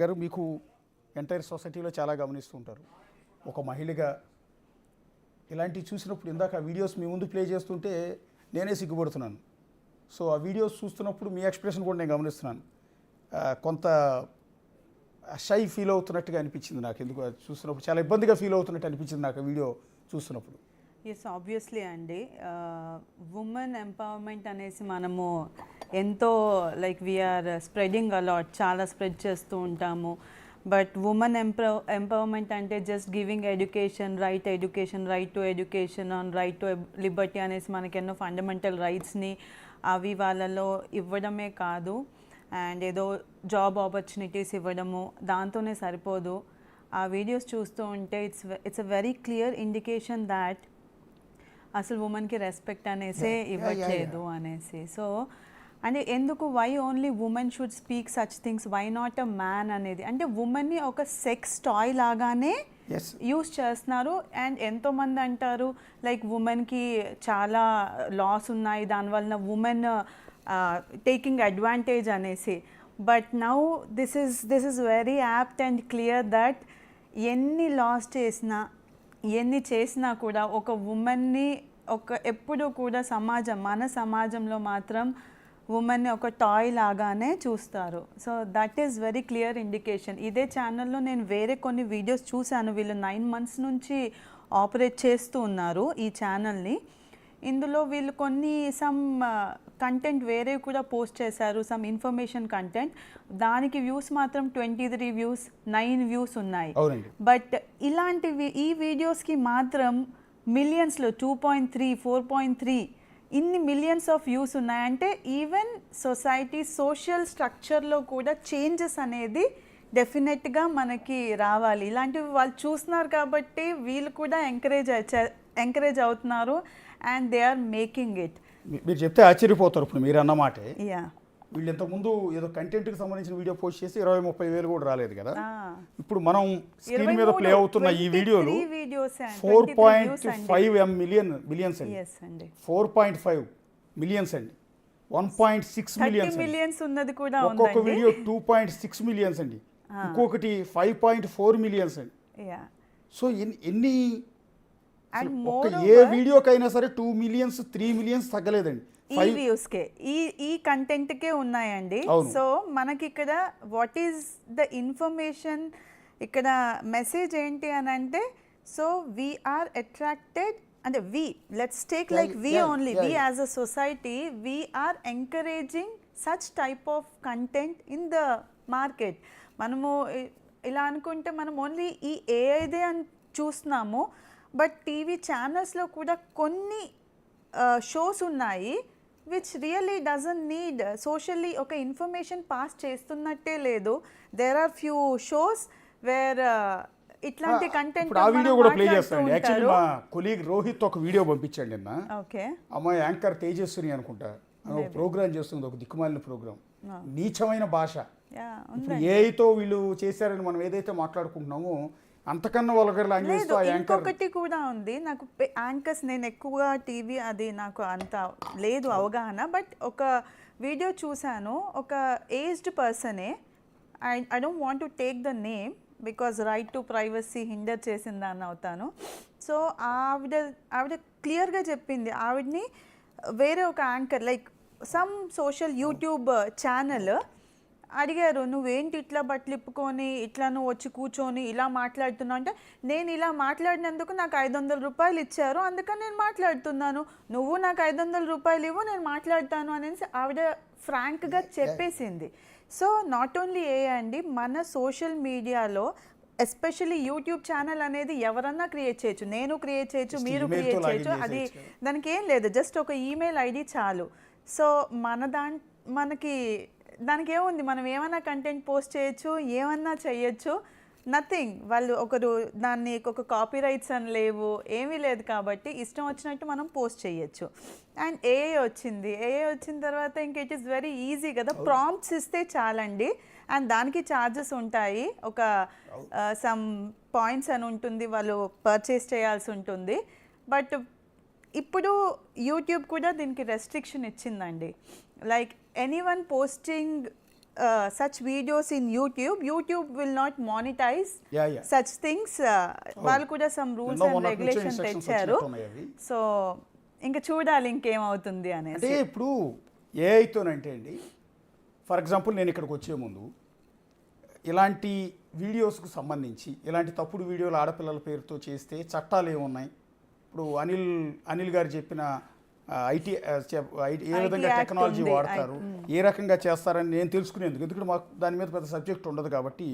గారు మీకు ఎంటైర్ సొసైటీలో చాలా గమనిస్తూ ఉంటారు. ఒక మహిళగా ఇలాంటివి చూసినప్పుడు ఇందాక ఆ వీడియోస్ మీ ముందు ప్లే చేస్తుంటే నేనే సిగ్గుపడుతున్నాను. సో ఆ వీడియోస్ చూస్తున్నప్పుడు మీ ఎక్స్ప్రెషన్ కూడా నేను గమనిస్తున్నాను. కొంత షై ఫీల్ అవుతున్నట్టుగా అనిపించింది నాకు. ఎందుకు చూస్తున్నప్పుడు చాలా ఇబ్బందిగా ఫీల్ అవుతున్నట్టు అనిపించింది నాకు ఆ వీడియో చూస్తున్నప్పుడు. ఎస్, ఆబ్వియస్లీ అండి. ఉమెన్ ఎంపవర్మెంట్ అనేసి మనము ఎంతో లైక్ వీఆర్ స్ప్రెడింగ్ అలాట్, చాలా స్ప్రెడ్ చేస్తూ ఉంటాము. బట్ ఉమెన్ ఎంపవర్మెంట్ అంటే just giving education, right to education on right to Liberty అనేసి మనకి ఎన్నో ఫండమెంటల్ రైట్స్ని అవి వాళ్ళలో ఇవ్వడమే కాదు, అండ్ ఏదో జాబ్ ఆపర్చునిటీస్ ఇవ్వడము దాంతోనే సరిపోదు. ఆ వీడియోస్ చూస్తూ ఉంటే it's a very clear indication that అసలు ఉమెన్కి రెస్పెక్ట్ అనేసే ఇవ్వట్లేదు అనేసి. సో అంటే ఎందుకు why only women should speak such things, why not a man అనేది. అంటే ఉమెన్ని ఒక సెక్స్ టాయ్ లాగానే యూస్ చేస్తున్నారు. అండ్ ఎంతోమంది అంటారు లైక్ ఉమెన్కి చాలా లాస్ ఉన్నాయి, దానివల్ల ఉమెన్ టేకింగ్ అడ్వాంటేజ్ అనేసి. But now this is very apt and clear that ఎన్ని లాస్ చేసినా ఎన్ని చేసినా కూడా ఒక ఉమెన్ని ఎప్పుడు కూడా మన సమాజంలో మాత్రం ఉమెన్ని ఒక టాయ్ లాగానే చూస్తారు. So that is very clear indication. ఇదే ఛానల్లో నేను వేరే కొన్ని వీడియోస్ చూశాను. వీళ్ళు 9 months నుంచి ఆపరేట్ చేస్తూ ఉన్నారు ఈ ఛానల్ని. ఇందులో వీళ్ళు కొన్ని సమ్ కంటెంట్ వేరే కూడా పోస్ట్ చేశారు, సమ్ ఇన్ఫర్మేషన్ కంటెంట్. దానికి వ్యూస్ మాత్రం 23 views, 9 views ఉన్నాయి. బట్ ఇలాంటివి ఈ వీడియోస్కి మాత్రం మిలియన్స్లో 2.3, 4.3 ఇన్ని మిలియన్స్ ఆఫ్ వ్యూస్ ఉన్నాయంటే ఈవెన్ సొసైటీ సోషల్ స్ట్రక్చర్లో కూడా చేంజెస్ అనేది డెఫినెట్గా మనకి రావాలి. ఇలాంటివి వాళ్ళు చూస్తున్నారు కాబట్టి వీళ్ళు కూడా ఎంకరేజ్ అవుతున్నారు and they are making it. మీరు చెప్తే ఆశ్చర్యపోతారు. ఇప్పుడు మీరు అన్నమాట వీళ్ళు ఇంతకుముందు ఏదో కంటెంట్కి సంబంధించిన వీడియో పోస్ట్ చేసి 20-30 వేలు కూడా రాలేదు కదా. ఇప్పుడు మనం స్క్రీన్ మీద ప్లే అవుతున్న ఈ వీడియోలు 4.5 మిలియన్స్ అండి, 4.5 మిలియన్స్ అండి, 1.6 మిలియన్స్ ఉన్నది కూడా, ఒక్కొక్క వీడియో 2.6 మిలియన్స్ అండి, ఇంకొకటి 5.4 మిలియన్స్ అండి. సో ఎన్ని ఏ వీడియోకైనా సరే 2 మిలియన్స్ 3 మిలియన్స్ తగ్గలేదండి ఈ వ్యూస్కే, ఈ కంటెంట్కే ఉన్నాయండి. సో మనకి ఇక్కడ వాట్ ఈస్ ద ఇన్ఫర్మేషన్, ఇక్కడ మెసేజ్ ఏంటి అని అంటే, సో వీఆర్ అట్రాక్టెడ్ అంటే let's take like only as a society we are encouraging such type of content in the market. మనము ఇలా అనుకుంటే మనం ఓన్లీ ఈ ఏఐదే అని చూస్తున్నాము, బట్ టీవీ ఛానల్స్లో కూడా కొన్ని షోస్ ఉన్నాయి which really doesn't need socially ఒక ఇన్ఫర్మేషన్ పాస్ చేస్తున్నట్టే లేదు. There are few shows where ఇట్లాంటి కంటెంట్ వీడియో కూడా ప్లే చేస్తాను. యాక్చువల్లీ మా కొలీగ్ రోహిత్ ఒక వీడియో పంపించాడు నిన్న. ఓకే, అమ్మాయి యాంకర్ తేజస్విని అనుకుంటా, ఒక ప్రోగ్రామ్ చేస్తుంది, ఒక దిక్కుమాలిన ప్రోగ్రామ్, నీచమైన భాష. ఏఐతో వీళ్ళు చేశారని మనం ఏదైతే మాట్లాడుకుంటున్నామో అంతకన్నా వల్గర్ లాంగ్వేజ్ తో యాంకర్. ఇంకొకటి కూడా ఉంది నాకు, యాంకర్స్ నేను ఎక్కువగా టీవీ అది నాకు అంత లేదు అవగాహన, బట్ ఒక వీడియో చూశాను, ఒక ఏజ్డ్ పర్సనే, I don't want to take the name because right to privacy hinder చేసిందని అవుతాను. సో ఆవిడ క్లియర్గా చెప్పింది, ఆవిడని వేరే ఒక anchor like some social YouTube channel అడిగారు, నువ్వేంటి ఇట్లా బట్టలు ఇప్పుకొని ఇట్లా నువ్వు వచ్చి కూర్చొని ఇలా మాట్లాడుతున్నావు అంటే, నేను ఇలా మాట్లాడినందుకు నాకు 500 రూపాయలు ఇచ్చారు, అందుకని నేను మాట్లాడుతున్నాను, నువ్వు నాకు 500 రూపాయలు ఇవ్వు నేను మాట్లాడతాను అనేసి ఆవిడ ఫ్రాంక్గా చెప్పేసింది. సో నాట్ ఓన్లీ అండి, మన సోషల్ మీడియాలో ఎస్పెషల్లీ యూట్యూబ్ ఛానల్ అనేది ఎవరన్నా క్రియేట్ చేయొచ్చు, నేను క్రియేట్ చేయొచ్చు, మీరు క్రియేట్ చేయొచ్చు, అది దానికి ఏం లేదు, జస్ట్ ఒక ఈమెయిల్ ఐడి చాలు. సో మనకి దానికి ఏముంది, మనం ఏమన్నా కంటెంట్ పోస్ట్ చేయొచ్చు, ఏమన్నా చేయొచ్చు, నథింగ్. వాళ్ళు దాన్ని ఒక కాపీ రైట్స్ అని లేవు, ఏమీ లేదు, కాబట్టి ఇష్టం వచ్చినట్టు మనం పోస్ట్ చేయొచ్చు. అండ్ ఏఐ వచ్చిన తర్వాత ఇంక ఇట్ ఈస్ వెరీ ఈజీ కదా, ప్రాంప్ట్స్ ఇస్తే చాలండి. అండ్ దానికి ఛార్జెస్ ఉంటాయి, ఒక సమ్ పాయింట్స్ అని ఉంటుంది, వాళ్ళు పర్చేస్ చేయాల్సి ఉంటుంది. బట్ ఇప్పుడు యూట్యూబ్ కూడా దీనికి రెస్ట్రిక్షన్ ఇచ్చిందండి, like anyone posting such videos in YouTube will not monetize Yeah. such things. వాళ్ళు కూడా some rules నిన్న and మొన్నటి నుంచో regulations instructions తెచ్చారు. వచ్చినట్టున్నాయి అవి. సో ఇంకా చూడాలి ఇంకేమవుతుంది అంటే అనేసి. ఇప్పుడు ఏఐతోనంటే అండి, ఫర్ ఎగ్జాంపుల్ నేను ఇక్కడికి వచ్చే ముందు ఇలాంటి వీడియోస్కు సంబంధించి ఇలాంటి తప్పుడు వీడియోలు ఆడపిల్లల పేరుతో చేస్తే చట్టాలు ఏమున్నాయి, ఇప్పుడు అనిల్ గారు చెప్పిన ఐటీ ఏ విధంగా Act టెక్నాలజీ ఉంది. వాడతారు, ఏ రకంగా చేస్తారని నేను తెలుసుకునేందుకు, ఎందుకంటే మాకు దాని మీద పెద్ద సబ్జెక్ట్ ఉండదు కాబట్టి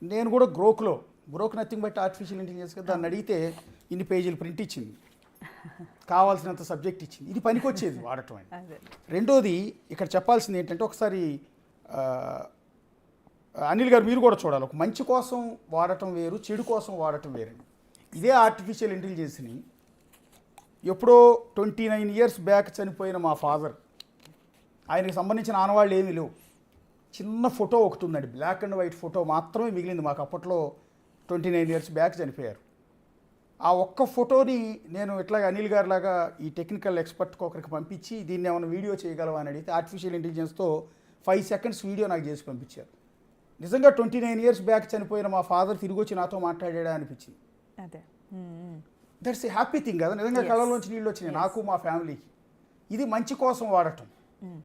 నేను కూడా Grok nothing but artificial intelligence కదా, దాన్ని అడిగితే ఇన్ని పేజీలు ప్రింట్ ఇచ్చింది, కావాల్సినంత సబ్జెక్ట్ ఇచ్చింది, ఇది పనికొచ్చేది వాడటం అని. అదే. రెండోది ఇక్కడ చెప్పాల్సింది ఏంటంటే, ఒకసారి అనిల్ గారు మీరు కూడా చూడాలి, ఒక మంచి కోసం వాడటం వేరు, చెడు కోసం వాడటం వేరండి. ఇదే ఆర్టిఫిషియల్ ఇంటెలిజెన్స్ని ఎప్పుడో 29 years బ్యాక్ చనిపోయిన మా ఫాదర్, ఆయనకి సంబంధించిన ఆనవాళ్ళు ఏమీ లేవు, చిన్న ఫోటో ఒకటి ఉందండి, బ్లాక్ అండ్ వైట్ ఫోటో మాత్రమే మిగిలింది మాకు. అప్పట్లో 29 years బ్యాక్ చనిపోయారు. ఆ ఒక్క ఫోటోని నేను ఇట్లాగా అనిల్ గారి లాగా ఈ టెక్నికల్ ఎక్స్పర్ట్కి ఒకరికి పంపించి దీన్ని ఏమైనా వీడియో చేయగలవా అని అడిగితే ఆర్టిఫిషియల్ ఇంటెలిజెన్స్తో 5 seconds వీడియో నాకు చేసి పంపించారు. నిజంగా 29 years బ్యాక్ చనిపోయిన మా ఫాదర్ తిరిగి వచ్చి నాతో మాట్లాడా అనిపించింది. అదే. దట్స్ ఏ హ్యాపీ థింగ్ కదా, నిజంగా Yes. కళ్ళలోంచి నీళ్ళు వచ్చినాయి నాకు మా ఫ్యామిలీకి. ఇది మంచి కోసం వాడటం.